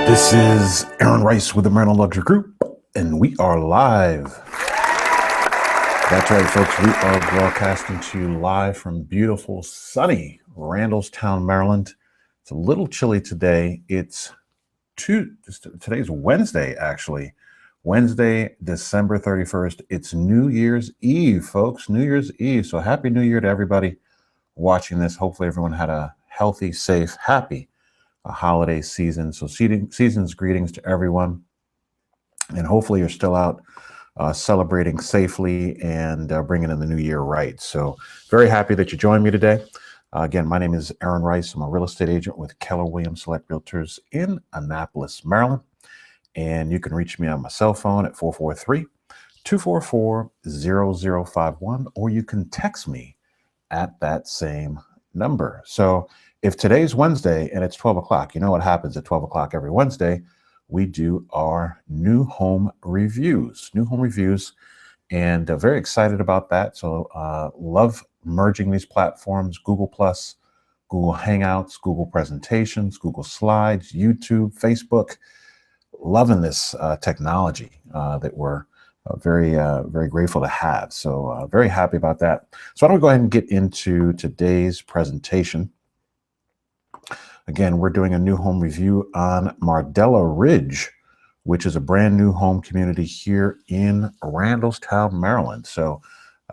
This is Aaron Rice with the Maryland Luxury Group, and we are live. That's right, folks. We are broadcasting to you live from beautiful, sunny Randallstown, Maryland. It's a little chilly today. Today's Wednesday, actually. Wednesday, December 31st. It's New Year's Eve, folks. New Year's Eve. So happy New Year to everybody watching this. Hopefully everyone had a healthy, safe, happy holiday season. So season's greetings to everyone. And hopefully you're still out celebrating safely and bringing in the new year right. So very happy that you joined me today. Again, my name is Aaron Rice. I'm a real estate agent with Keller Williams Select Realtors in Annapolis, Maryland. And you can reach me on my cell phone at 443-244-0051, or you can text me at that same number. So if today's Wednesday and it's 12 o'clock, you know what happens at 12 o'clock every Wednesday? We do our new home reviews, and very excited about that. So love merging these platforms, Google+, Google Hangouts, Google Presentations, Google Slides, YouTube, Facebook. Loving this technology that we're very grateful to have. So very happy about that. So why don't we go ahead and get into today's presentation. Again, we're doing a new home review on Mardella Ridge, which is a brand new home community here in Randallstown, Maryland. So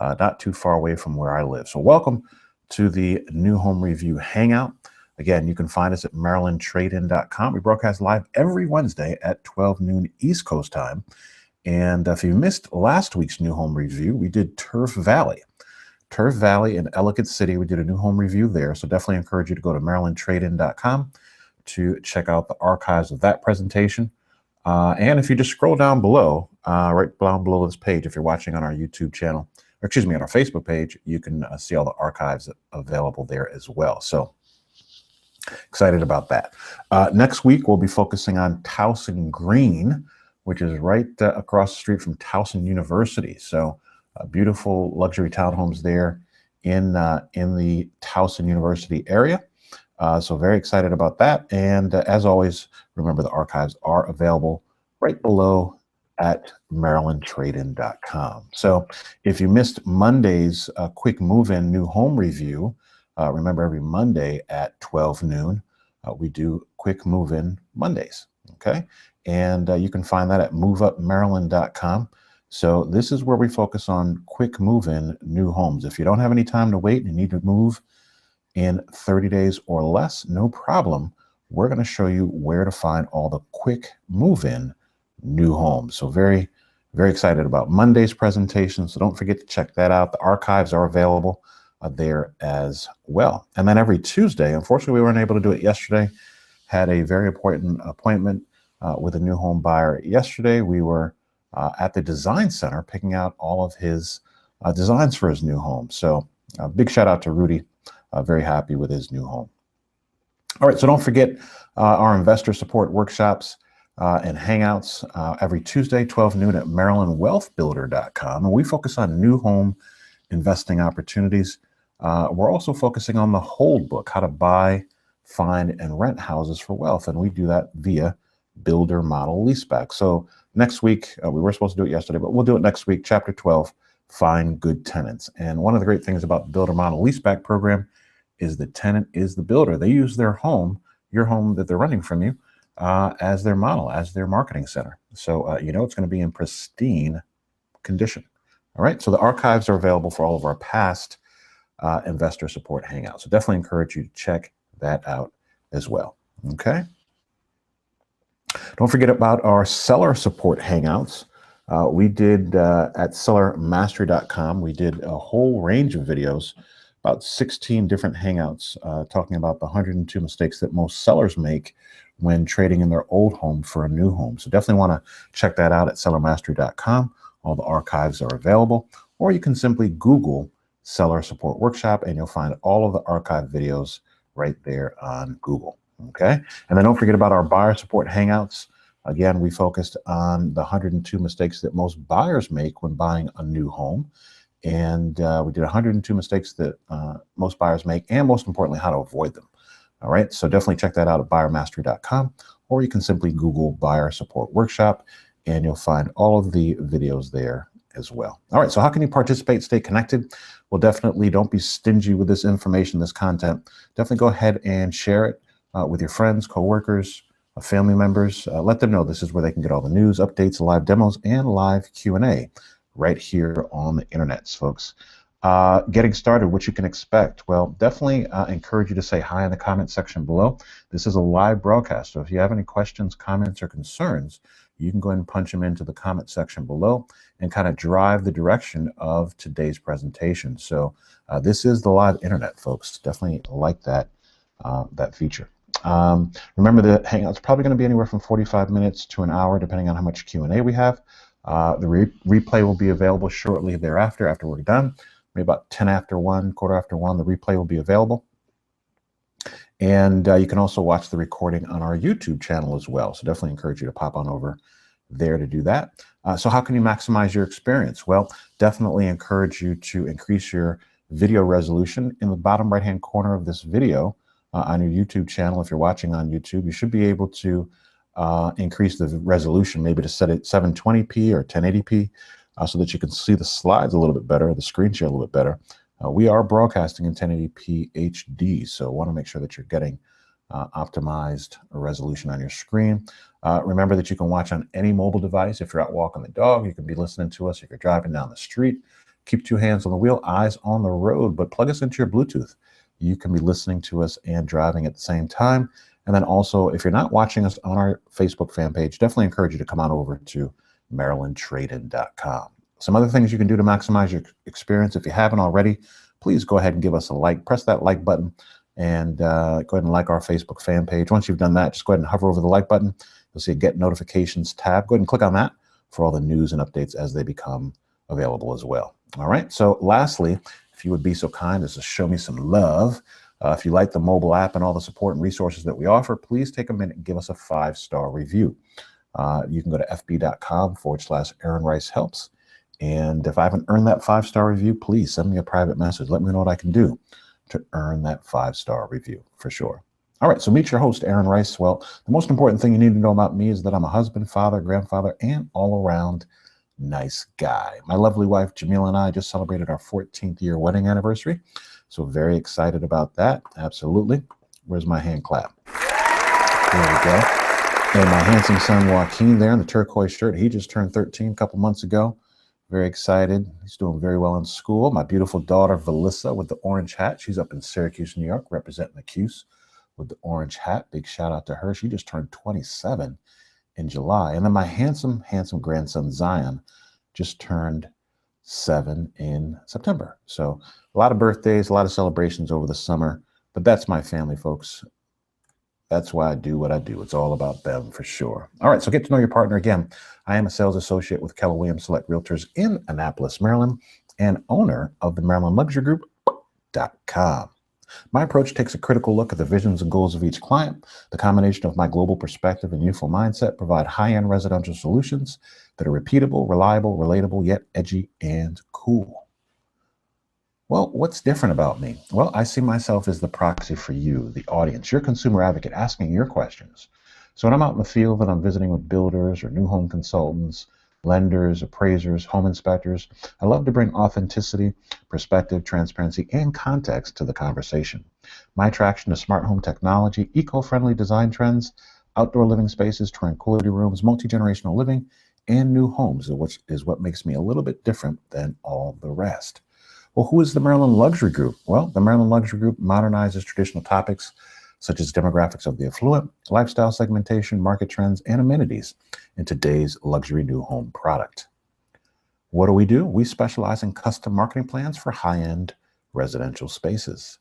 not too far away from where I live. So welcome to the new home review hangout. Again, you can find us at marylandtradein.com. We broadcast live every Wednesday at 12 noon East Coast time. And if you missed last week's new home review, we did Turf Valley in Ellicott City. We did a new home review there. So definitely encourage you to go to marylandtradein.com to check out the archives of that presentation. And if you just scroll down below, right down below this page, if you're watching on our YouTube channel, or excuse me, on our Facebook page, you can see all the archives available there as well. So excited about that. Next week, we'll be focusing on Towson Green, which is right across the street from Towson University. So beautiful luxury townhomes there in the Towson University area. So very excited about that. And as always, remember the archives are available right below at marylandtradein.com. So if you missed Monday's quick move-in new home review, remember every Monday at 12 noon, we do quick move-in Mondays, okay? And you can find that at moveupmaryland.com. So this is where we focus on quick move-in new homes. If you don't have any time to wait and you need to move in 30 days or less, no problem. We're going to show you where to find all the quick move-in new homes. So very excited about Monday's presentation. So don't forget to check that out. The archives are available there as well. And then every Tuesday, unfortunately, we weren't able to do it yesterday, had a very important appointment with a new home buyer yesterday. We were at the design center picking out all of his designs for his new home. So big shout out to Rudy. Very happy with his new home. All right, so don't forget our investor support workshops and hangouts every Tuesday, 12 noon at marylandwealthbuilder.com. And we focus on new home investing opportunities. We're also focusing on the hold book, how to buy, find, and rent houses for wealth. And we do that via builder model leaseback. So next week, we were supposed to do it yesterday, but we'll do it next week, chapter 12, Find Good Tenants. And one of the great things about the builder model leaseback program is the tenant is the builder. They use their home, your home that they're renting from you, as their model, as their marketing center. So you know it's going to be in pristine condition. All right, so the archives are available for all of our past investor support hangouts. So definitely encourage you to check that out as well. Okay. Don't forget about our seller support hangouts. We did at sellermastery.com, we did a whole range of videos, about 16 different hangouts talking about the 102 mistakes that most sellers make when trading in their old home for a new home. So definitely want to check that out at sellermastery.com. All the archives are available, or you can simply Google Seller Support Workshop and you'll find all of the archive videos right there on Google. Okay. And then don't forget about our buyer support hangouts. Again, we focused on the 102 mistakes that most buyers make when buying a new home. And we did 102 mistakes that most buyers make, and most importantly, how to avoid them. All right, so definitely check that out at buyermastery.com. or you can simply Google Buyer Support Workshop, and you'll find all of the videos there as well. All right, so how can you participate, stay connected? Well, definitely don't be stingy with this information, this content. Definitely go ahead and share it with your friends, coworkers, family members. Let them know this is where they can get all the news, updates, live demos, and live Q&A right here on the internets, folks. Getting started, what you can expect. Well, definitely encourage you to say hi in the comment section below. This is a live broadcast, so if you have any questions, comments, or concerns, you can go ahead and punch them into the comment section below and kind of drive the direction of today's presentation. So this is the live internet, folks. Definitely like that, that feature. Remember the Hangout's probably going to be anywhere from 45 minutes to an hour, depending on how much Q&A we have. The replay will be available shortly thereafter, after we're done. Maybe about 10 after 1, quarter after 1, the replay will be available. And you can also watch the recording on our YouTube channel as well. So definitely encourage you to pop on over there to do that. So how can you maximize your experience? Well, definitely encourage you to increase your video resolution. In the bottom right-hand corner of this video on your YouTube channel, if you're watching on YouTube, you should be able to increase the resolution, maybe to set it 720p or 1080p, so that you can see the slides a little bit better, the screen share a little bit better. We are broadcasting in 1080p HD, so want to make sure that you're getting optimized resolution on your screen. Remember that you can watch on any mobile device. If you're out walking the dog, you can be listening to us. If you're driving down the street, keep 2 hands on the wheel, eyes on the road, but plug us into your Bluetooth. You can be listening to us and driving at the same time. And then also, if you're not watching us on our Facebook fan page, definitely encourage you to come on over to MarylandTradeIn.com. Some other things you can do to maximize your experience. If you haven't already, please go ahead and give us a like. Press that like button and go ahead and like our Facebook fan page. Once you've done that, just go ahead and hover over the like button. You'll see a Get Notifications tab. Go ahead and click on that for all the news and updates as they become available as well. All right. So lastly, if you would be so kind as to show me some love, if you like the mobile app and all the support and resources that we offer, please take a minute and give us a 5-star review. You can go to fb.com/Aaron Rice Helps. And if I haven't earned that 5-star review, please send me a private message. Let me know what I can do to earn that 5-star review for sure. All right, so meet your host, Aaron Rice. Well, the most important thing you need to know about me is that I'm a husband, father, grandfather, and all-around nice guy. My lovely wife, Jamila, and I just celebrated our 14th year wedding anniversary. So very excited about that. Absolutely. Where's my hand clap? There we go. And my handsome son, Joaquin, there in the turquoise shirt. He just turned 13 a couple months ago. Very excited. He's doing very well in school. My beautiful daughter, Valissa, with the orange hat. She's up in Syracuse, New York, representing the Cuse with the orange hat. Big shout out to her. She just turned 27 in July. And then my handsome, handsome grandson, Zion, just turned 7 in September. So a lot of birthdays, a lot of celebrations over the summer. But that's my family, folks. That's why I do what I do. It's all about them for sure. All right, so get to know your partner again. I am a sales associate with Keller Williams Select Realtors in Annapolis, Maryland, and owner of the MarylandLuxuryGroup.com. My approach takes a critical look at the visions and goals of each client. The combination of my global perspective and youthful mindset provide high-end residential solutions that are repeatable, reliable, relatable, yet edgy and cool. Well, what's different about me? Well, I see myself as the proxy for you, the audience, your consumer advocate, asking your questions. So when I'm out in the field and I'm visiting with builders or new home consultants, lenders, appraisers, home inspectors, I love to bring authenticity, perspective, transparency, and context to the conversation. My attraction to smart home technology, eco-friendly design trends, outdoor living spaces, tranquility rooms, multi-generational living, and new homes, which is what makes me a little bit different than all the rest. Well, who is the Maryland Luxury Group? Well, the Maryland Luxury Group modernizes traditional topics such as demographics of the affluent, lifestyle segmentation, market trends, and amenities in today's luxury new home product. What do? We specialize in custom marketing plans for high-end residential spaces.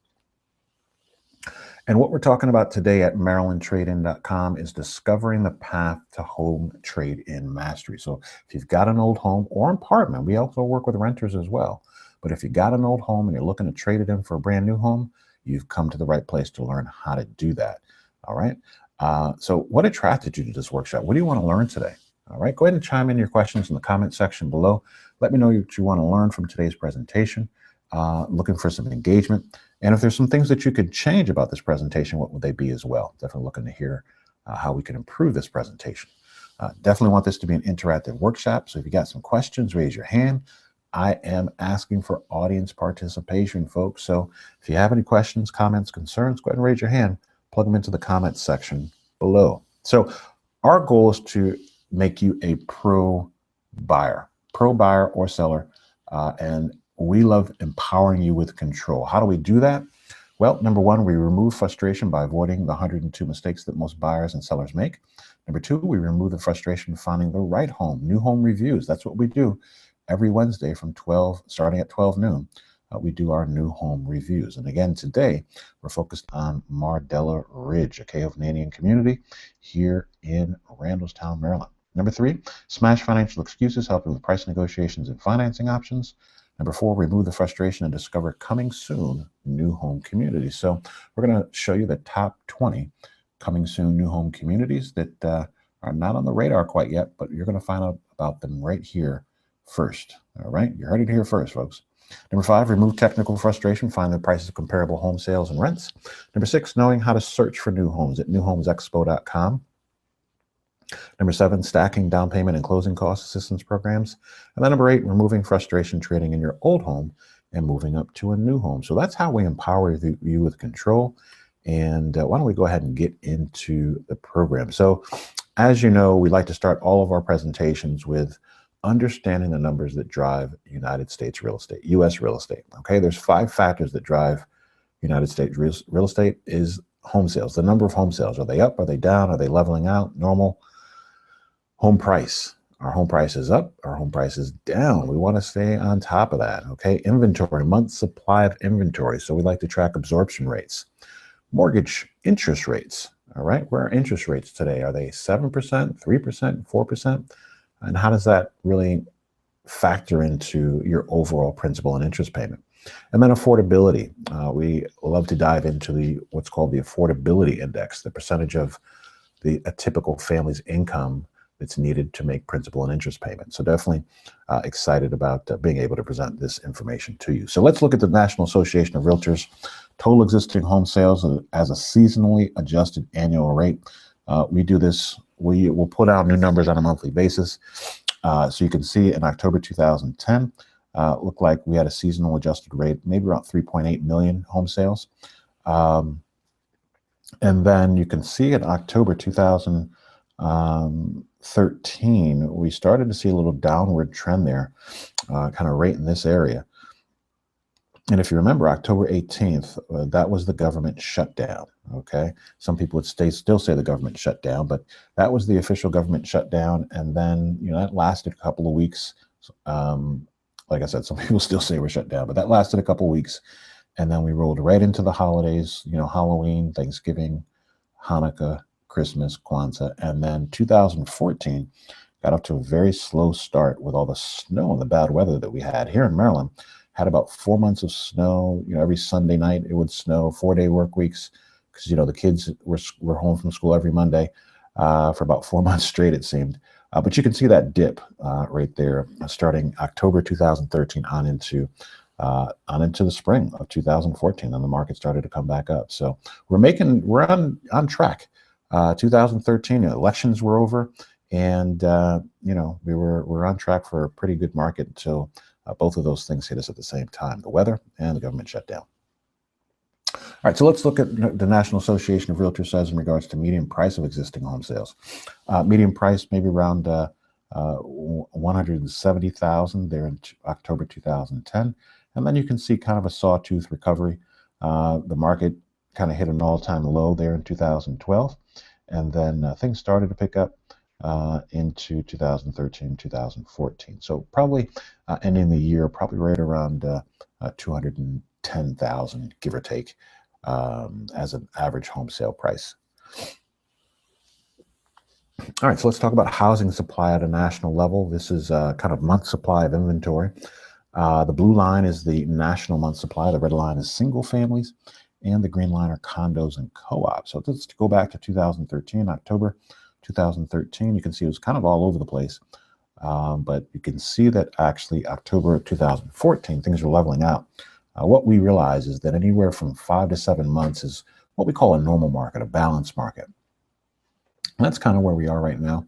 And what we're talking about today at MarylandTradeIn.com is discovering the path to home trade-in mastery. So if you've got an old home or apartment, we also work with renters as well. But if you got an old home and you're looking to trade it in for a brand new home, you've come to the right place to learn how to do that. All right. So what attracted you to this workshop? What do you want to learn today? All right. Go ahead and chime in your questions in the comment section below. Let me know what you want to learn from today's presentation. Looking for some engagement. And if there's some things that you could change about this presentation, what would they be as well? Definitely looking to hear how we can improve this presentation. Definitely want this to be an interactive workshop. So if you got some questions, raise your hand. I am asking for audience participation, folks. So if you have any questions, comments, concerns, go ahead and raise your hand. Plug them into the comments section below. So our goal is to make you a pro buyer or seller. And we love empowering you with control. How do we do that? Well, number one, we remove frustration by avoiding the 102 mistakes that most buyers and sellers make. Number two, we remove the frustration of finding the right home, new home reviews. That's what we do every Wednesday from starting at 12 noon. We do our new home reviews. And again, today, we're focused on Mardella Ridge, a Canadian community here in Randallstown, Maryland. Number three, smash financial excuses, helping with price negotiations and financing options. Number four, remove the frustration and discover coming soon new home communities. So we're going to show you the top 20 coming soon new home communities that are not on the radar quite yet, but you're going to find out about them right here first. All right, you heard it here first, folks. Number five, remove technical frustration, find the prices of comparable home sales and rents. Number six, knowing how to search for new homes at newhomesexpo.com. Number seven, stacking down payment and closing cost assistance programs. And then number eight, removing frustration trading in your old home and moving up to a new home. So that's how we empower you with control. And why don't we go ahead and get into the program. So as you know, we like to start all of our presentations with understanding the numbers that drive United States real estate, U.S. real estate. Okay, there's 5 factors that drive United States real estate is home sales. The number of home sales. Are they up? Are they down? Are they leveling out? Normal? Home price. Our home price is up. Our home price is down. We want to stay on top of that. Okay, inventory, month's supply of inventory. So we like to track absorption rates. Mortgage interest rates. All right, where are interest rates today? Are they 7%, 3%, 4%? And how does that really factor into your overall principal and interest payment? And then affordability. We love to dive into what's called the affordability index, the percentage of a typical family's income that's needed to make principal and interest payments. So definitely excited about being able to present this information to you. So let's look at the National Association of Realtors total existing home sales as a seasonally adjusted annual rate. We do this. We will put out new numbers on a monthly basis. So you can see in October 2010, looked like we had a seasonal adjusted rate, maybe around 3.8 million home sales. And then you can see in October 2013, we started to see a little downward trend there, kind of right in this area. And if you remember, October 18th, that was the government shutdown, okay? Some people would still say the government shut down, but that was the official government shutdown. And then, that lasted a couple of weeks. Like I said, some people still say we're shut down, but that lasted a couple of weeks. And then we rolled right into the holidays, Halloween, Thanksgiving, Hanukkah, Christmas, Kwanzaa. And then 2014 got off to a very slow start with all the snow and the bad weather that we had here in Maryland. Had about 4 months of snow. Every Sunday night it would snow. 4-day work weeks because the kids were home from school every Monday for about 4 months straight, it seemed. But you can see that dip right there, starting October 2013 on into the spring of 2014, and the market started to come back up. So we're on track. 2013 elections were over, and we were on track for a pretty good market until both of those things hit us at the same time, the weather and the government shutdown. All right, so let's look at the National Association of Realtors says in regards to median price of existing home sales. Median price maybe around $170,000 there in October 2010. And then you can see kind of a sawtooth recovery. The market kind of hit an all-time low there in 2012. And then things started to pick up into 2013, 2014. So probably ending the year probably right around 210,000, give or take, as an average home sale price. All right, so let's talk about housing supply at a national level. This is kind of month supply of inventory. The blue line is the national month supply. The red line is single families, and the green line are condos and co-ops. So let's go back to 2013, October 2013. You can see it was kind of all over the place. But you can see that actually October of 2014, things are leveling out. What we realize is that anywhere from 5 to 7 months is what we call a normal market, a balanced market. That's kind of where we are right now.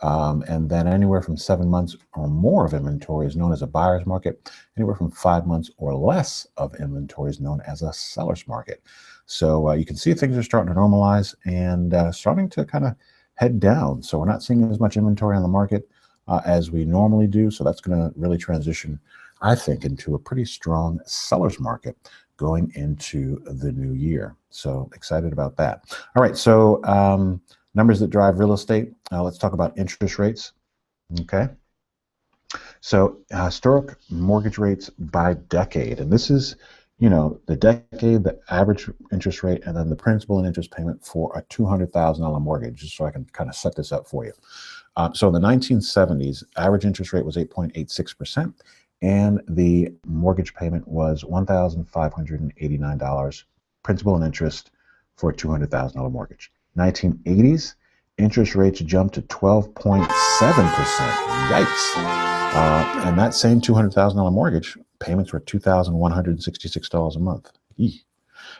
And then anywhere from 7 months or more of inventory is known as a buyer's market. Anywhere from 5 months or less of inventory is known as a seller's market. So you can see things are starting to normalize and starting to kind of head down. So we're not seeing as much inventory on the market as we normally do. So that's going to really transition, I think, into a pretty strong seller's market going into the new year. So excited about that. All right. So numbers that drive real estate. Let's talk about interest rates. Okay. So historic mortgage rates by decade. And this is, the decade, the average interest rate, and then the principal and interest payment for a $200,000 mortgage, just so I can kind of set this up for you. So in the 1970s, average interest rate was 8.86%, and the mortgage payment was $1,589, principal and interest for a $200,000 mortgage. 1980s, interest rates jumped to 12.7%. Yikes. And that same $200,000 mortgage payments were $2,166 a month. Eeh.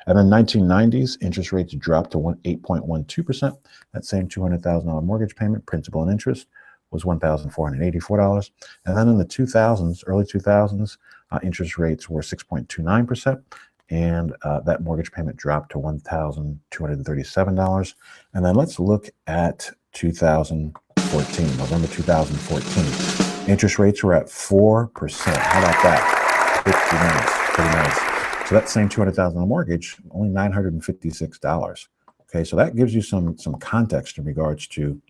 And then 1990s, interest rates dropped to 8.12%. That same $200,000 mortgage payment, principal and interest, was $1,484. And then in the 2000s, early 2000s, interest rates were 6.29%. And that mortgage payment dropped to $1,237. And then let's look at 2014, November 2014. Interest rates were at 4%. How about that? Pretty nice. So that same $200,000 mortgage, only $956. Okay, so that gives you some context in regards to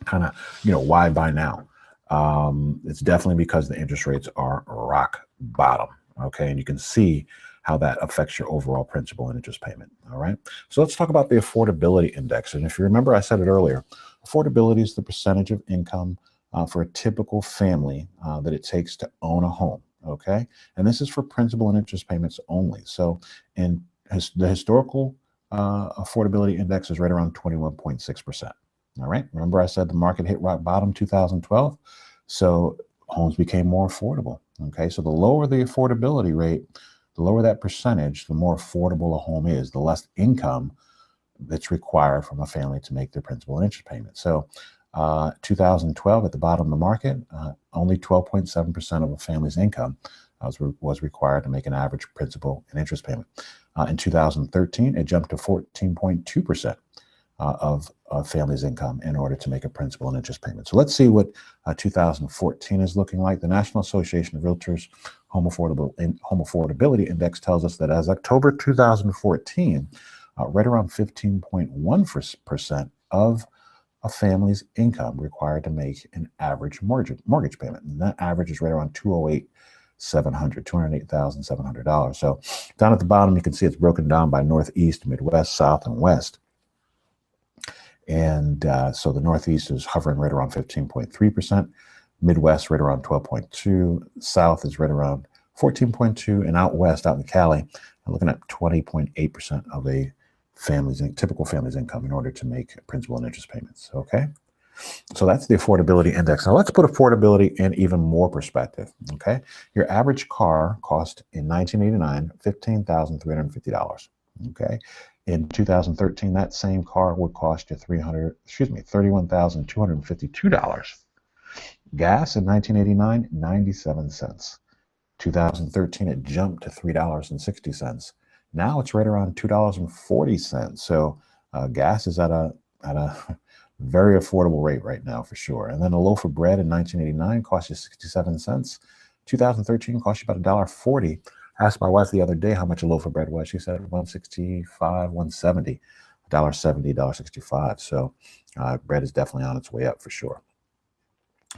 kind of, why buy now. It's definitely because the interest rates are rock bottom. Okay, and you can see how that affects your overall principal and interest payment. All right, so let's talk about the affordability index. And if you remember, I said it earlier, affordability is the percentage of income for a typical family that it takes to own a home. Okay, and this is for principal and interest payments only. So in the historical affordability index is right around 21.6%. All right, remember I said the market hit rock bottom 2012, so homes became more affordable. Okay, so the lower the affordability rate, the lower that percentage, the more affordable a home is, the less income that's required from a family to make their principal and interest payment. So 2012 at the bottom of the market, only 12.7% of a family's income was required to make an average principal and interest payment. In 2013, it jumped to 14.2% of a family's income in order to make a principal and interest payment. So let's see what 2014 is looking like. The National Association of Realtors Home Affordability Index tells us that as October 2014, right around 15.1% of a family's income required to make an average mortgage payment. And that average is right around $208,700. So down at the bottom, you can see it's broken down by Northeast, Midwest, South, and West. And so the Northeast is hovering right around 15.3%, Midwest right around 12.2%, South is right around 14.2%, and out West, out in Cali, I'm looking at 20.8% of a typical family's income in order to make principal and interest payments. Okay, so that's the affordability index. Now let's put affordability in even more perspective. Okay, your average car cost in 1989 $15,350. Okay, in 2013, that same car would cost you $31,252. Gas in 1989, 97 cents. 2013, it jumped to $3.60. Now it's right around $2.40. So gas is at a very affordable rate right now for sure. And then a loaf of bread in 1989 cost you 67 cents. 2013 cost you about $1.40. I asked my wife the other day how much a loaf of bread was. She said $1.65, $1.70, $1.70, $1.65. So bread is definitely on its way up for sure.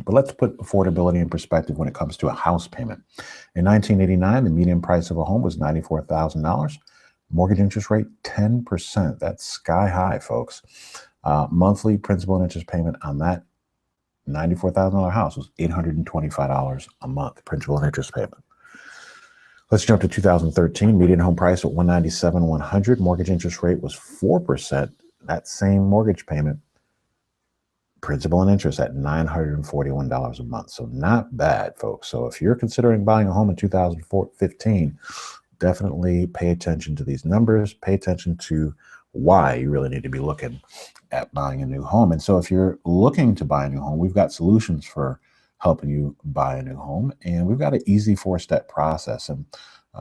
But let's put affordability in perspective when it comes to a house payment. In 1989, the median price of a home was $94,000. Mortgage interest rate, 10%. That's sky high, folks. Monthly principal and interest payment on that $94,000 house was $825 a month, principal and interest payment. Let's jump to 2013. Median home price at $197,100. Mortgage interest rate was 4%. That same mortgage payment, principal and interest at $941 a month. So not bad, folks. So if you're considering buying a home in 2015, definitely pay attention to these numbers, pay attention to why you really need to be looking at buying a new home. And so if you're looking to buy a new home, we've got solutions for helping you buy a new home. And we've got an easy 4-step process. And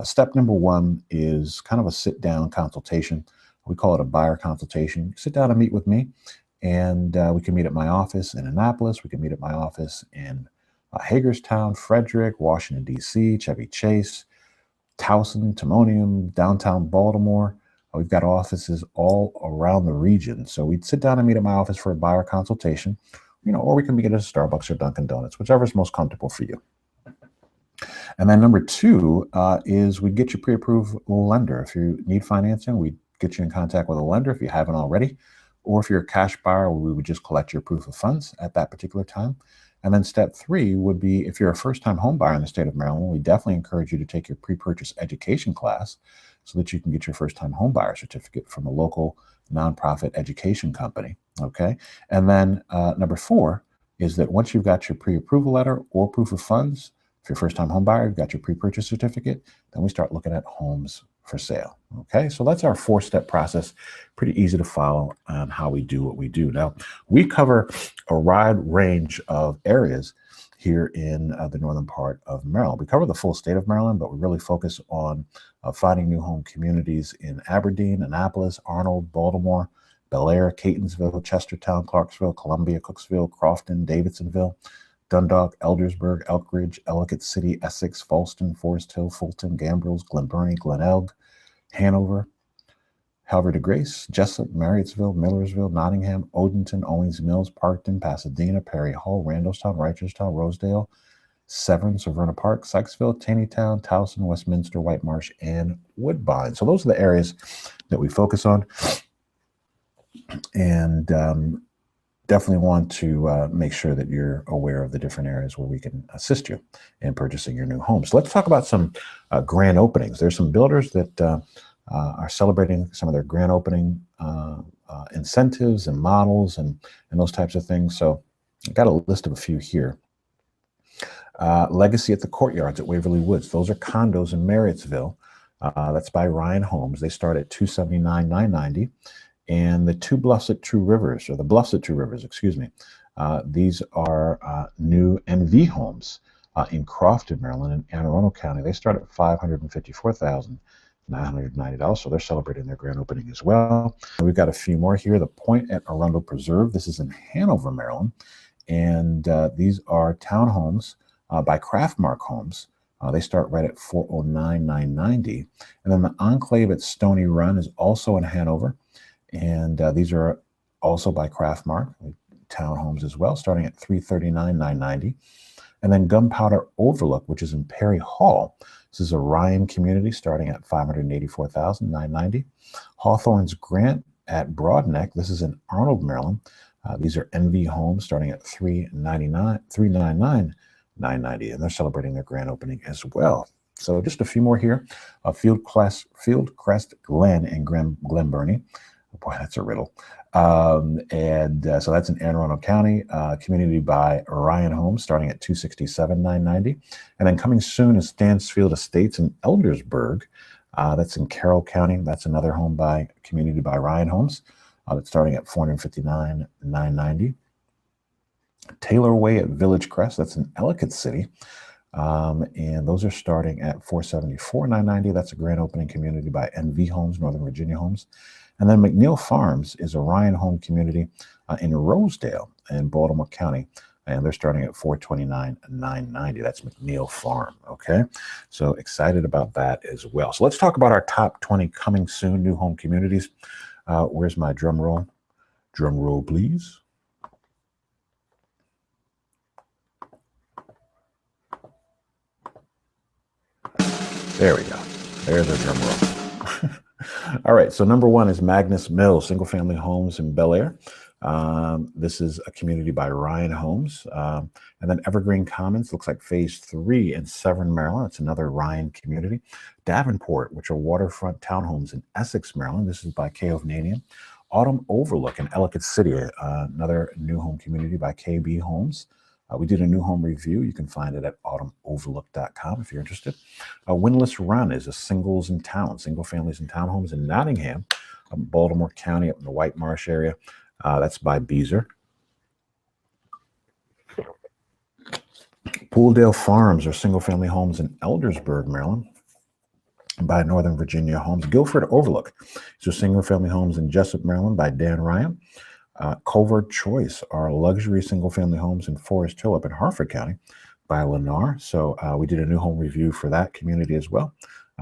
step number one is kind of a sit-down consultation. We call it a buyer consultation. Sit down and meet with me. And we can meet at my office in Annapolis. We can meet at my office in Hagerstown, Frederick, Washington, D.C., Chevy Chase, Towson, Timonium, downtown Baltimore. We've got offices all around the region. So we'd sit down and meet at my office for a buyer consultation, or we can meet at a Starbucks or Dunkin' Donuts, whichever is most comfortable for you. And then number two is we'd get you pre-approved lender. If you need financing, we'd get you in contact with a lender if you haven't already. Or if you're a cash buyer, we would just collect your proof of funds at that particular time. And then step three would be if you're a first-time home buyer in the state of Maryland, we definitely encourage you to take your pre-purchase education class so that you can get your first-time home buyer certificate from a local nonprofit education company, okay? And then number four is that once you've got your pre-approval letter or proof of funds, if you're a first-time home buyer, you've got your pre-purchase certificate, then we start looking at homes for sale. Okay, so that's our 4-step process. Pretty easy to follow on how we do what we do. Now, we cover a wide range of areas here in the northern part of Maryland. We cover the full state of Maryland, but we really focus on finding new home communities in Aberdeen, Annapolis, Arnold, Baltimore, Bel Air, Catonsville, Chestertown, Clarksville, Columbia, Cooksville, Crofton, Davidsonville, Dundalk, Eldersburg, Elkridge, Ellicott City, Essex, Falston, Forest Hill, Fulton, Gambrels, Glen Burnie, Glen Elg, Hanover, Havre de Grace, Jessup, Marriottsville, Millersville, Nottingham, Odenton, Owings Mills, Parkton, Pasadena, Perry Hall, Randallstown, Reicherstown, Rosedale, Severn, Severna Park, Sykesville, Taneytown, Towson, Westminster, White Marsh, and Woodbine. So those are the areas that we focus on. And definitely want to make sure that you're aware of the different areas where we can assist you in purchasing your new home. So let's talk about some grand openings. There's some builders that are celebrating some of their grand opening incentives and models and those types of things. So I got a list of a few here. Legacy at the Courtyards at Waverly Woods. Those are condos in Marriottsville. That's by Ryan Homes. They start at $279,990. And the Two Bluffs at True Rivers, or the Bluffs at True Rivers, excuse me. These are new NV homes in Crofton, Maryland, and Anne Arundel County. They start at $554,990. So they're celebrating their grand opening as well. And we've got a few more here. The Point at Arundel Preserve. This is in Hanover, Maryland. And these are townhomes by Craftmark Homes. They start right at $409,990. And then the Enclave at Stony Run is also in Hanover. And these are also by Craftmark, townhomes as well, starting at $339,990. And then Gunpowder Overlook, which is in Perry Hall. This is a Ryan community starting at $584,990. Hawthorne's Grant at Broadneck. This is in Arnold, Maryland. These are NV homes starting at $399,990, and they're celebrating their grand opening as well. So just a few more here. Fieldcrest Glen and Glen Burnie. Boy, that's a riddle. So that's in Anne Arundel County, community by Ryan Homes, starting at $267,990. And then coming soon is Stansfield Estates in Eldersburg. That's in Carroll County. That's another home by community by Ryan Homes. That's starting at $459,990. Taylor Way at Village Crest. That's in Ellicott City. And those are starting at $474,990. That's a grand opening community by NV Homes, Northern Virginia Homes. And then McNeil Farms is a Ryan home community in Rosedale in Baltimore County. And they're starting at $429,990. That's McNeil Farm, okay? So excited about that as well. So let's talk about our top 20 coming soon new home communities. Where's my drum roll? Drum roll, please. There we go. There's our drum roll. All right, so number one is Magnus Mills, single-family homes in Bel Air. This is a community by Ryan Homes. And then Evergreen Commons, looks like phase 3 in Severn, Maryland. It's another Ryan community. Davenport, which are waterfront townhomes in Essex, Maryland. This is by K. Hovnanian. Autumn Overlook in Ellicott City, another new home community by KB Homes. We did a new home review. You can find it at autumnoverlook.com if you're interested. Windless Run is a singles in town, single families and townhomes in Nottingham, Baltimore County, up in the White Marsh area. That's by Beezer. Pooldale Farms are single family homes in Eldersburg, Maryland, by Northern Virginia Homes. Guilford Overlook. These are single family homes in Jessup, Maryland, by Dan Ryan. Culver Choice are luxury single family homes in Forest Hill up in Harford County, by Lennar. So we did a new home review for that community as well.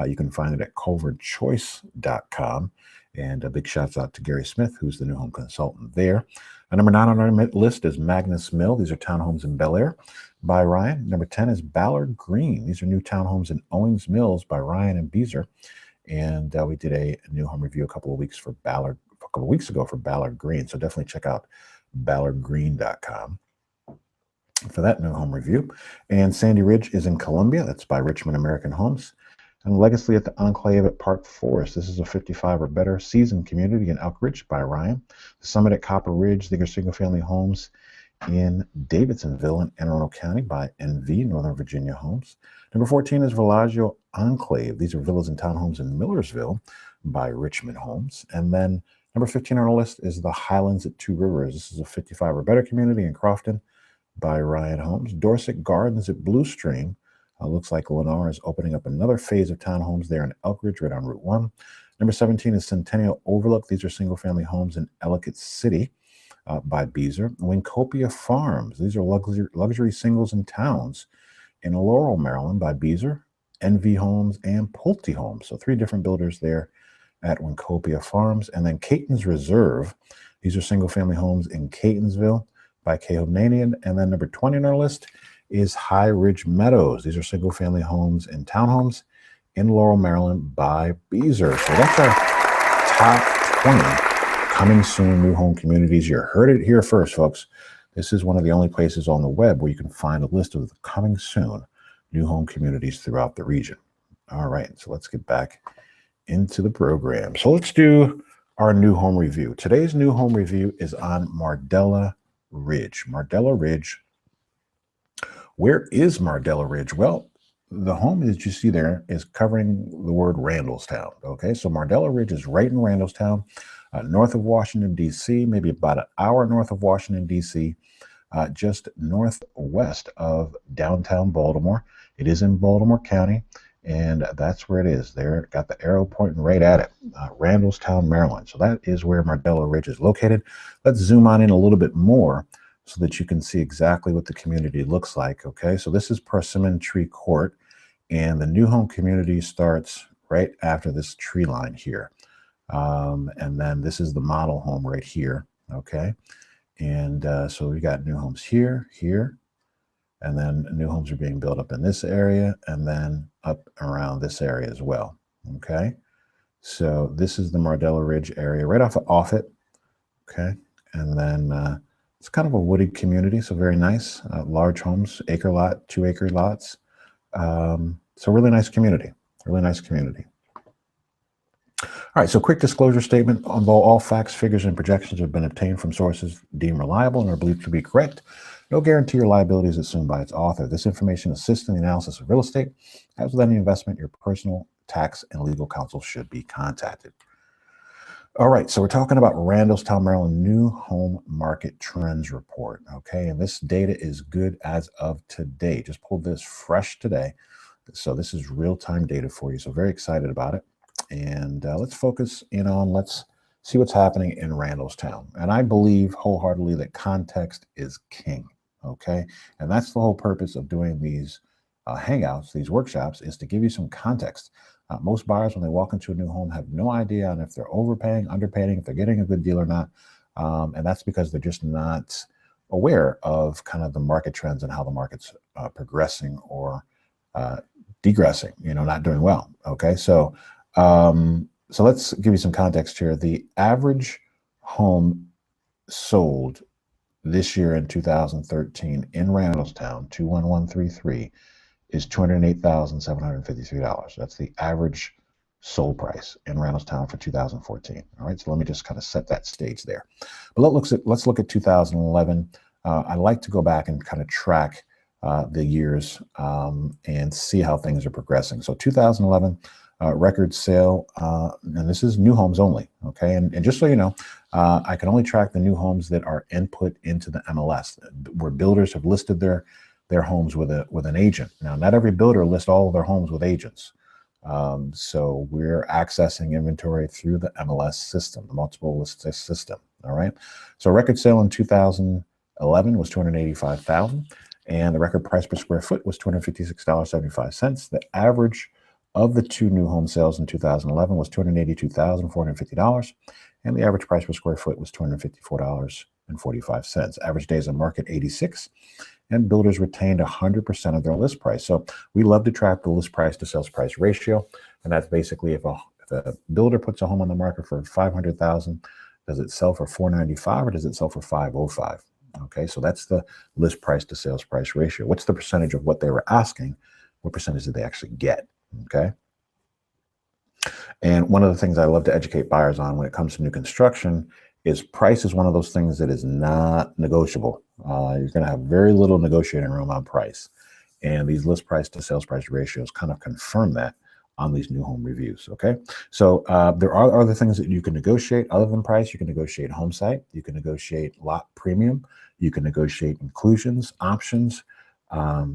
You can find it at culverchoice.com. And a big shouts out to Gary Smith, who's the new home consultant there. Number 9 on our list is Magnus Mill. These are townhomes in Bel Air, by Ryan. Number 10 is Ballard Green. These are new townhomes in Owings Mills, by Ryan and Beezer. And we did a new home review a couple of weeks ago for Ballard Green. So definitely check out ballardgreen.com for that new home review. And Sandy Ridge is in Columbia. That's by Richmond American Homes. And Legacy at the Enclave at Park Forest. This is a 55 or better seasoned community in Elk Ridge, by Ryan. The Summit at Copper Ridge. These are single family homes in Davidsonville in Anne Arundel County, by NV, Northern Virginia Homes. Number 14 is Villaggio Enclave. These are villas and townhomes in Millersville, by Richmond Homes. And then number 15 on our list is the Highlands at Two Rivers. This is a 55 or better community in Crofton, by Ryan Homes. Dorset Gardens at Blue Stream. Looks like Lennar is opening up another phase of townhomes there in Elk Ridge, right on Route 1. Number 17 is Centennial Overlook. These are single family homes in Ellicott City, by Beezer. Wincopia Farms. These are luxury singles in towns in Laurel, Maryland, by Beezer, NV Homes, and Pulte Homes. So 3 different builders there at Wincopia Farms. And then Caton's Reserve. These are single family homes in Catonsville, by Cahovnanian. And then number 20 on our list is High Ridge Meadows. These are single family homes and townhomes in Laurel, Maryland, by Beezer. So that's our top 20 coming soon new home communities. You heard it here first, folks. This is one of the only places on the web where you can find a list of the coming soon new home communities throughout the region. All right, so let's get back into the program. So let's do our new home review. Today's new home review is on Mardella Ridge. Mardella Ridge. Where is Mardella Ridge? Well, the home that you see there is covering the word Randallstown. Okay, so Mardella Ridge is right in Randallstown, north of Washington, D.C., maybe about an hour north of Washington, D.C., just northwest of downtown Baltimore. It is in Baltimore County, and that's where it is. There, got the arrow pointing right at it, Randallstown, Maryland. So that is where Mardella Ridge is located. Let's zoom on in a little bit more so that you can see exactly what the community looks like. Okay, so this is Persimmon Tree Court, and the new home community starts right after this tree line here. And then this is the model home right here. Okay, and so we got new homes here, and then new homes are being built up in this area and then up around this area as well. Okay, so this is the Mardella Ridge area right off of Offutt. Okay, and then it's kind of a wooded community, so very nice. Large homes, acre lot, 2 acre lots. So really nice community, really nice community. All right, so quick disclosure statement. Although all facts, figures, and projections have been obtained from sources deemed reliable and are believed to be correct, no guarantee or liability is assumed by its author. This information assists in the analysis of real estate. As with any investment, your personal tax and legal counsel should be contacted. All right, so we're talking about Randallstown, Maryland new home market trends report. Okay, and this data is good as of today. Just pulled this fresh today. So this is real-time data for you. So very excited about it. And let's focus in on, let's see what's happening in Randallstown. And I believe wholeheartedly that context is king. Okay, and that's the whole purpose of doing these hangouts, these workshops, is to give you some context. Most buyers, when they walk into a new home, have no idea on if they're overpaying, underpaying, if they're getting a good deal or not. And that's because they're just not aware of kind of the market trends and how the market's progressing or degressing, not doing well. Okay, so let's give you some context here. The average home sold this year in 2013 in Randallstown, 21133, is $208,753. That's the average sold price in Randallstown for 2014. All right, so let me just kind of set that stage there. But let's look at 2011. I like to go back and kind of track the years and see how things are progressing. So 2011 record sale, and this is new homes only, okay? And just so you know, I can only track the new homes that are input into the MLS, where builders have listed their homes with an agent. Now, not every builder lists all of their homes with agents. So we're accessing inventory through the MLS system, the multiple list system, all right? So record sale in 2011 was $285,000, and the record price per square foot was $256.75. The average of the two new home sales in 2011 was $282,450, and the average price per square foot was $254.45. Average days on market, 86, and builders retained 100% of their list price. So we love to track the list price to sales price ratio, and that's basically if a builder puts a home on the market for $500,000, does it sell for $495 or does it sell for $505? Okay, so that's the list price to sales price ratio. What's the percentage of what they were asking? What percentage did they actually get? Okay. And one of the things I love to educate buyers on when it comes to new construction is price is one of those things that is not negotiable. You're going to have very little negotiating room on price. And these list price to sales price ratios kind of confirm that on these new home reviews, okay? So there are other things that you can negotiate other than price. You can negotiate home site. You can negotiate lot premium. You can negotiate inclusions, options,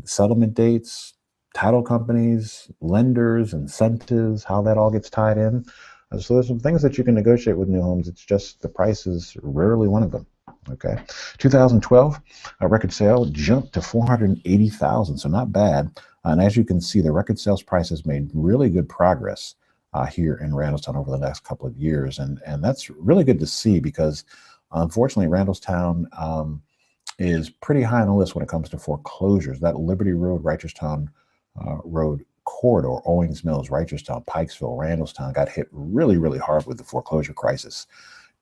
settlement dates, title companies, lenders, incentives, how that all gets tied in. So there's some things that you can negotiate with new homes. It's just the price is rarely one of them. Okay, 2012, a record sale jumped to 480,000, so not bad. And as you can see, the record sales price has made really good progress here in Randallstown over the next couple of years, and that's really good to see because unfortunately, Randallstown is pretty high on the list when it comes to foreclosures. That Liberty Road, Reicherstown Road corridor, Owings Mills, Reicherstown, Pikesville, Randallstown got hit really, really hard with the foreclosure crisis.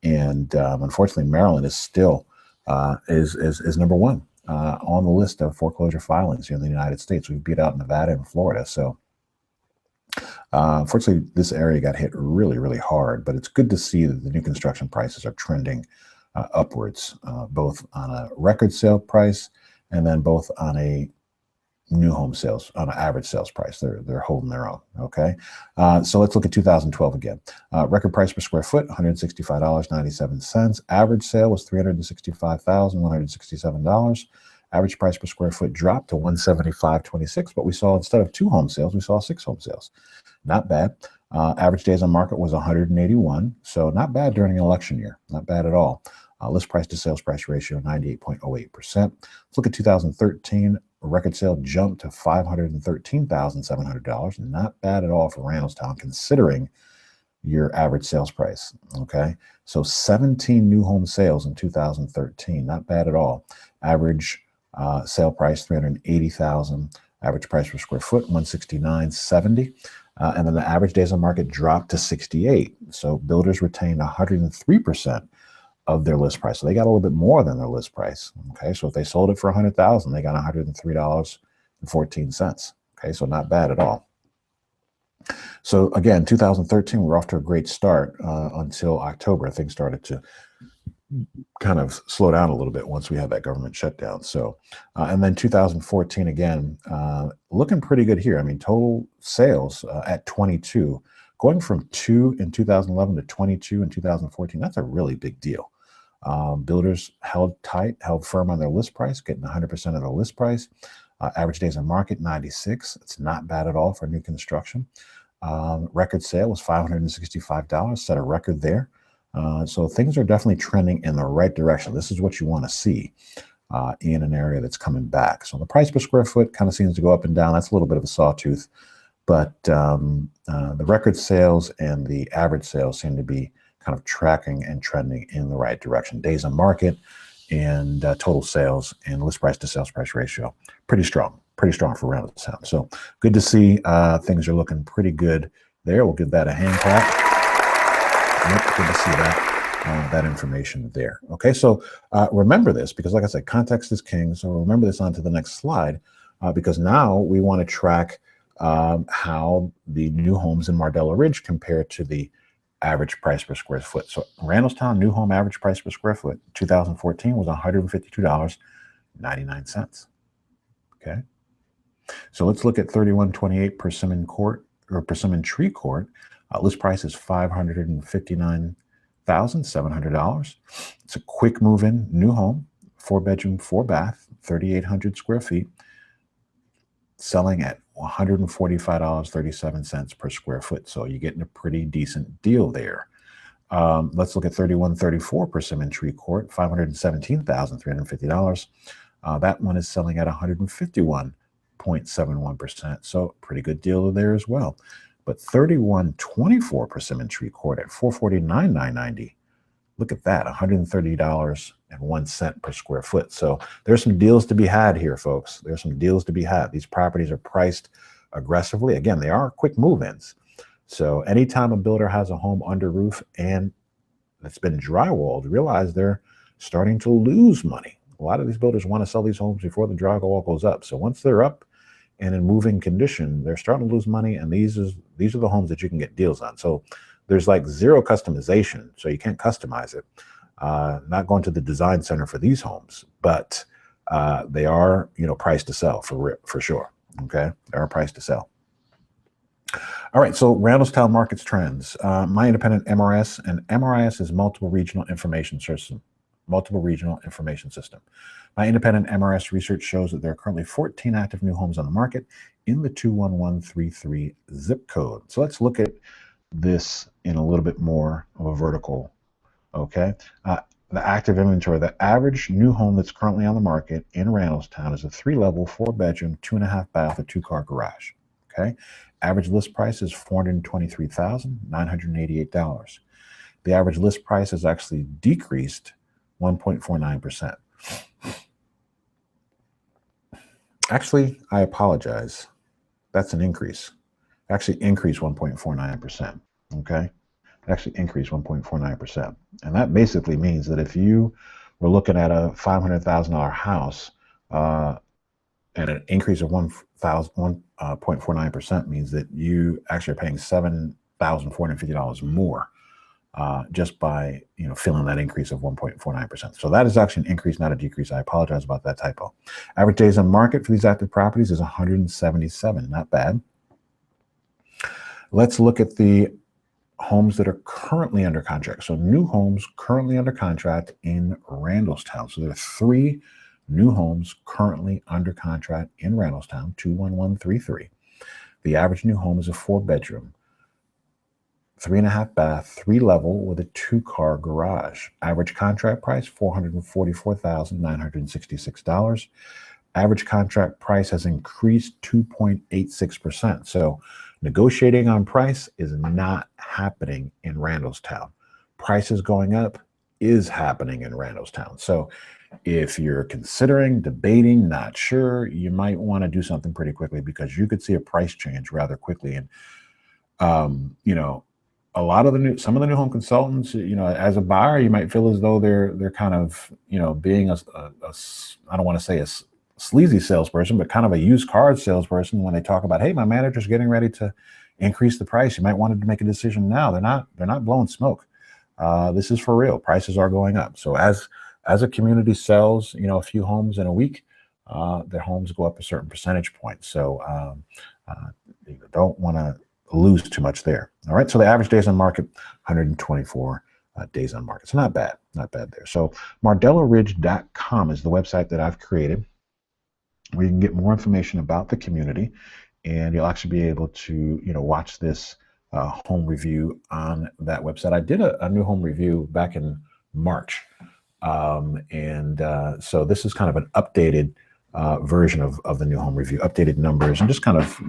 And unfortunately, Maryland is still is number one on the list of foreclosure filings here in the United States. We've beat out Nevada and Florida. So unfortunately, this area got hit really, really hard. But it's good to see that the new construction prices are trending upwards, both on a record sale price and then both on a new home sales, on an average sales price. They're holding their own, okay? So let's look at 2012 again. Record price per square foot, $165.97. Average sale was $365,167. Average price per square foot dropped to $175.26, but we saw, instead of 2 home sales, we saw 6 home sales. Not bad. Average days on market was 181, so not bad during an election year. Not bad at all. List price to sales price ratio, 98.08%. Let's look at 2013. Record sale jumped to $513,700. Not bad at all for Randallstown, considering your average sales price. Okay, so 17 new home sales in 2013. Not bad at all. Average sale price $380,000. Average price per square foot $169.70. And then the average days on market dropped to 68. So builders retained 103% of their list price. So they got a little bit more than their list price. Okay, so if they sold it for $100,000, they got $103.14. Okay, so not bad at all. So again, 2013, we're off to a great start until October. Things started to kind of slow down a little bit once we had that government shutdown. So, and then 2014 again, looking pretty good here. I mean, total sales at 22, going from 2 in 2011 to 22 in 2014. That's a really big deal. Builders held tight, held firm on their list price, getting 100% of the list price. Average days on market, 96. It's not bad at all for new construction. Record sale was $565, set a record there. So things are definitely trending in the right direction. This is what you want to see in an area that's coming back. So the price per square foot kind of seems to go up and down. That's a little bit of a sawtooth, but the record sales and the average sales seem to be kind of tracking and trending in the right direction. Days on market and total sales and list price to sales price ratio, pretty strong for Randallstown. So good to see things are looking pretty good there. We'll give that a hand clap. Yep, good to see that information there. Okay, so remember this, because like I said, context is king. So remember this on to the next slide, because now we want to track how the new homes in Mardella Ridge compare to the average price per square foot. So Randallstown new home average price per square foot, 2014 was $152. $0.99. Okay. So let's look at 3128 Persimmon Court or Persimmon Tree Court. List price is $559,700. It's a quick move-in new home, 4-bedroom, 4-bath, 3,800 square feet, selling at $145.37 per square foot. So you're getting a pretty decent deal there. Let's look at 3134 Persimmon Tree Court, $517,350. That one is selling at 151.71%. So pretty good deal there as well. But 3124 Persimmon Tree Court at $449,990. Look at that, $130.01 per square foot. So there's some deals to be had here, folks. There's some deals to be had. These properties are priced aggressively. Again, they are quick move-ins. So anytime a builder has a home under roof and it's been drywalled, realize they're starting to lose money. A lot of these builders want to sell these homes before the drywall goes up. So once they're up and in moving condition, they're starting to lose money. And these are the homes that you can get deals on. So there's like zero customization. So you can't customize it. Not going to the design center for these homes, but they are, priced to sell for sure. Okay. They are priced to sell. All right, so Randallstown markets trends. My independent MRS, and MRIS is multiple regional information system. My independent MRS research shows that there are currently 14 active new homes on the market in the 21133 zip code. So let's look at this in a little bit more of a vertical. Okay, the active inventory. The average new home that's currently on the market in Randallstown is a 3-level, 4-bedroom, 2.5-bath, a 2-car garage. Okay. Average list price is $423,988. The average list price has actually decreased 1.49%. Actually, I apologize. That's an increase. Actually increased 1.49%. Okay. Actually increased 1.49%. And that basically means that if you were looking at a $500,000 house, and an increase of 1.49% means that you actually are paying $7,450 more just by filling that increase of 1.49%. So that is actually an increase, not a decrease. I apologize about that typo. Average days on market for these active properties is 177. Not bad. Let's look at the homes that are currently under contract. So new homes currently under contract in Randallstown. So there are 3 new homes currently under contract in Randallstown, 21133. The average new home is a 4-bedroom, 3.5-bath, 3-level with a 2-car garage. Average contract price, $444,966. Average contract price has increased 2.86%. So negotiating on price is not happening in Randallstown. Prices going up is happening in Randallstown. So if you're considering, debating, not sure, you might want to do something pretty quickly because you could see a price change rather quickly. And, a lot of some of the new home consultants, as a buyer, you might feel as though they're kind of, being I don't want to say a sleazy salesperson, but kind of a used car salesperson when they talk about, hey, my manager's getting ready to increase the price. You might want to make a decision now. They're not blowing smoke. This is for real. Prices are going up. So as a community sells, a few homes in a week, their homes go up a certain percentage point. So you don't want to lose too much there. All right. So the average days on market, 124 days on market. So not bad there. So MardellaRidge.com is the website that I've created where you can get more information about the community, and you'll actually be able to, watch this home review on that website. I did a new home review back in March. So this is kind of an updated version of the new home review, updated numbers, and just kind of,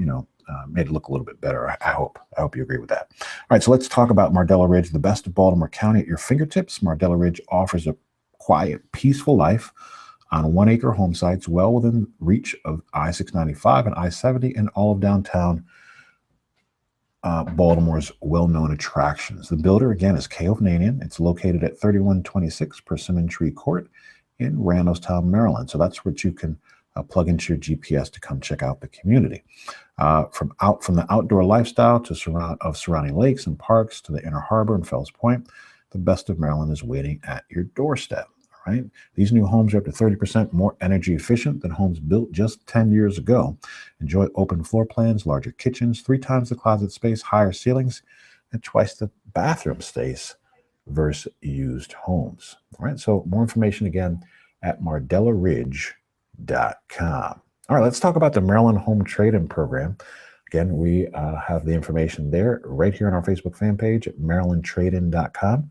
made it look a little bit better. I hope you agree with that. All right, so let's talk about Mardella Ridge, the best of Baltimore County at your fingertips. Mardella Ridge offers a quiet, peaceful life on 1-acre home sites well within reach of I-695 and I-70 and all of downtown Baltimore's well-known attractions. The builder, again, is K. Hovnanian. It's located at 3126 Persimmon Tree Court in Randallstown, Maryland. So that's what you can plug into your GPS to come check out the community. From the outdoor lifestyle to surrounding lakes and parks to the Inner Harbor and Fells Point, the best of Maryland is waiting at your doorstep. All right? These new homes are up to 30% more energy efficient than homes built just 10 years ago. Enjoy open floor plans, larger kitchens, 3 times the closet space, higher ceilings, and twice the bathroom space versus used homes. All right, so more information again at mardellaridge.com. All right, let's talk about the Maryland Home Trade-In Program. Again, we have the information there right here on our Facebook fan page at marylandtradein.com.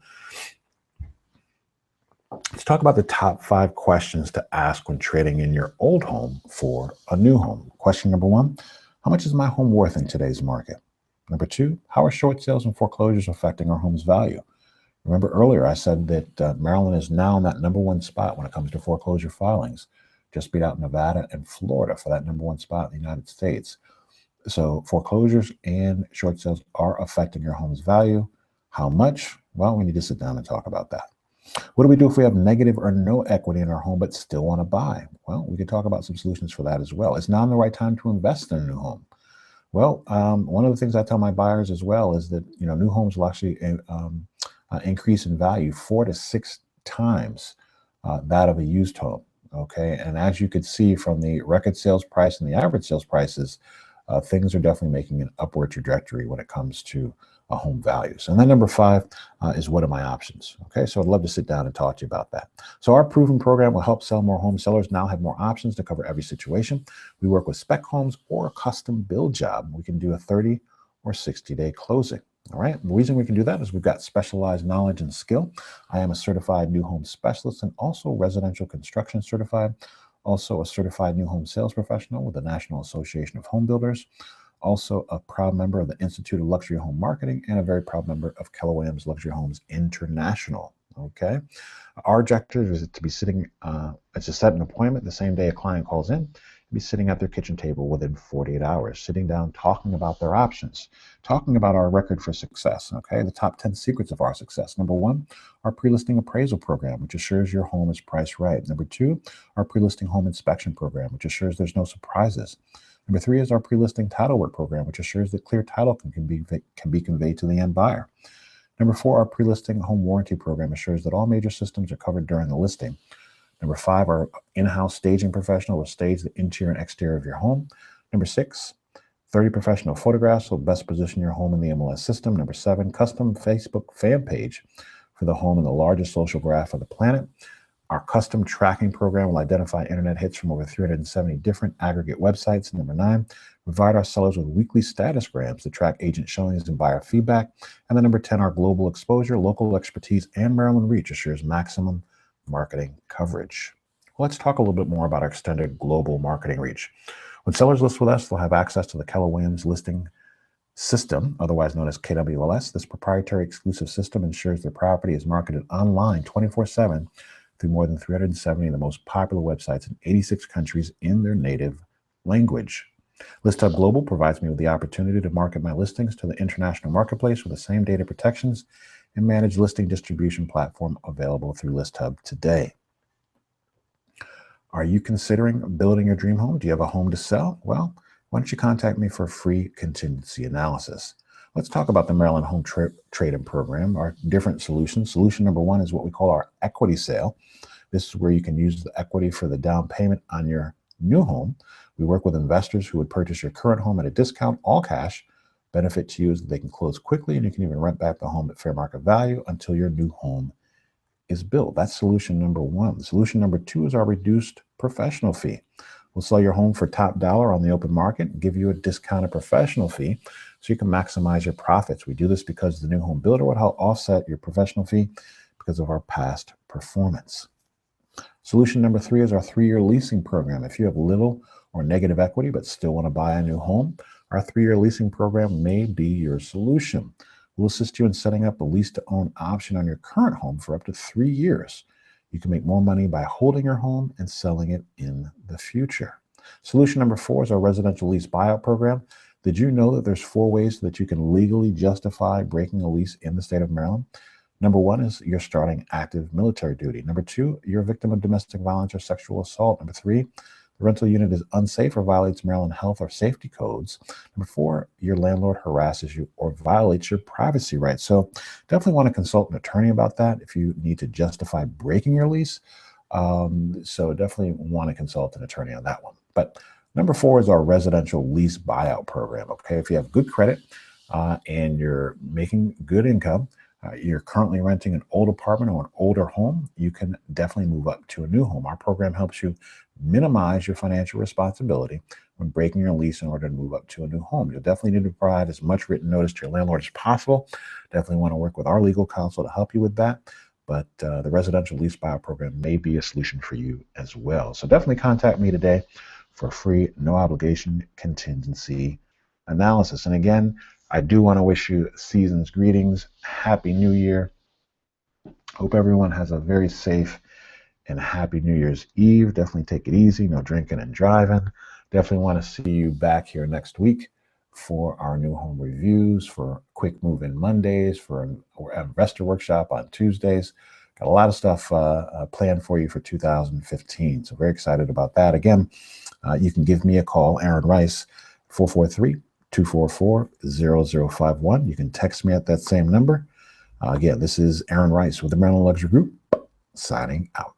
Let's talk about the top 5 questions to ask when trading in your old home for a new home. Question number 1, how much is my home worth in today's market? Number 2, how are short sales and foreclosures affecting our home's value? Remember earlier I said that Maryland is now in that #1 spot when it comes to foreclosure filings. Just beat out Nevada and Florida for that #1 spot in the United States. So foreclosures and short sales are affecting your home's value. How much? Well, we need to sit down and talk about that. What do we do if we have negative or no equity in our home but still want to buy? Well, we can talk about some solutions for that as well. Is now the right time to invest in a new home? Well, one of the things I tell my buyers as well is that new homes will actually increase in value 4 to 6 times that of a used home. Okay, and as you could see from the record sales price and the average sales prices, things are definitely making an upward trajectory when it comes to home values. And then number 5 is, what are my options? Okay, so I'd love to sit down and talk to you about that. So our proven program will help sell more homes. Sellers now have more options to cover every situation. We work with spec homes or a custom build job. We can do a 30 or 60-day closing. All right, the reason we can do that is we've got specialized knowledge and skill. I am a certified new home specialist and also residential construction certified, also a certified new home sales professional with the National Association of Home Builders, also a proud member of the Institute of Luxury Home Marketing, and a very proud member of Keller Williams Luxury Homes International. Okay, our objective is to be sitting, it's to set an appointment the same day a client calls in, be sitting at their kitchen table within 48 hours, sitting down, talking about their options, talking about our record for success. Okay, the top 10 secrets of our success. Number 1, our pre-listing appraisal program, which assures your home is priced right. Number 2, our pre-listing home inspection program, which assures there's no surprises. Number 3 is our pre-listing title work program, which assures that clear title can be conveyed to the end buyer. Number 4, our pre-listing home warranty program assures that all major systems are covered during the listing. Number 5, our in-house staging professional will stage the interior and exterior of your home. Number 6, 30 professional photographs will best position your home in the MLS system. Number 7, custom Facebook fan page for the home in the largest social graph of the planet. Our custom tracking program will identify internet hits from over 370 different aggregate websites. Number 9, provide our sellers with weekly status grams to track agent showings and buyer feedback. And then number 10, our global exposure, local expertise, and Maryland reach assures maximum marketing coverage. Let's talk a little bit more about our extended global marketing reach. When sellers list with us, they'll have access to the Keller Williams listing system, otherwise known as KWLS. This proprietary exclusive system ensures their property is marketed online 24/7 through more than 370 of the most popular websites in 86 countries in their native language. ListHub Global provides me with the opportunity to market my listings to the international marketplace with the same data protections and managed listing distribution platform available through ListHub today. Are you considering building your dream home? Do you have a home to sell? Well, why don't you contact me for a free contingency analysis? Let's talk about the Maryland Home Trade-In Program, our different solutions. Solution number 1 is what we call our equity sale. This is where you can use the equity for the down payment on your new home. We work with investors who would purchase your current home at a discount, all cash. Benefit to you is that they can close quickly and you can even rent back the home at fair market value until your new home is built. That's solution number 1. Solution number 2 is our reduced professional fee. We'll sell your home for top dollar on the open market, give you a discounted professional fee so you can maximize your profits. We do this because the new home builder would help offset your professional fee because of our past performance. Solution number 3 is our 3-year leasing program. If you have little or negative equity but still want to buy a new home, our 3-year leasing program may be your solution. We'll assist you in setting up a lease-to-own option on your current home for up to 3 years. You can make more money by holding your home and selling it in the future. Solution number 4 is our residential lease buyout program. Did you know that there's 4 ways that you can legally justify breaking a lease in the state of Maryland? Number 1 is you're starting active military duty. Number 2, you're a victim of domestic violence or sexual assault. Number 3, the rental unit is unsafe or violates Maryland health or safety codes. Number 4, your landlord harasses you or violates your privacy rights. So definitely want to consult an attorney about that if you need to justify breaking your lease. So definitely want to consult an attorney on that one. But number 4 is our residential lease buyout program. Okay, if you have good credit and you're making good income, you're currently renting an old apartment or an older home, you can definitely move up to a new home. Our program helps you minimize your financial responsibility when breaking your lease in order to move up to a new home. You'll definitely need to provide as much written notice to your landlord as possible. Definitely want to work with our legal counsel to help you with that. But the residential lease buyout program may be a solution for you as well. So definitely contact me today for a free, no obligation contingency analysis. And again, I do want to wish you season's greetings. Happy New Year. Hope everyone has a very safe and happy New Year's Eve. Definitely take it easy. No drinking and driving. Definitely want to see you back here next week for our new home reviews, for quick move-in Mondays, for an investor workshop on Tuesdays. Got a lot of stuff planned for you for 2015. So very excited about that. Again, you can give me a call, Aaron Rice, 443-244-0051. You can text me at that same number. Again, this is Aaron Rice with the Maryland Luxury Group, signing out.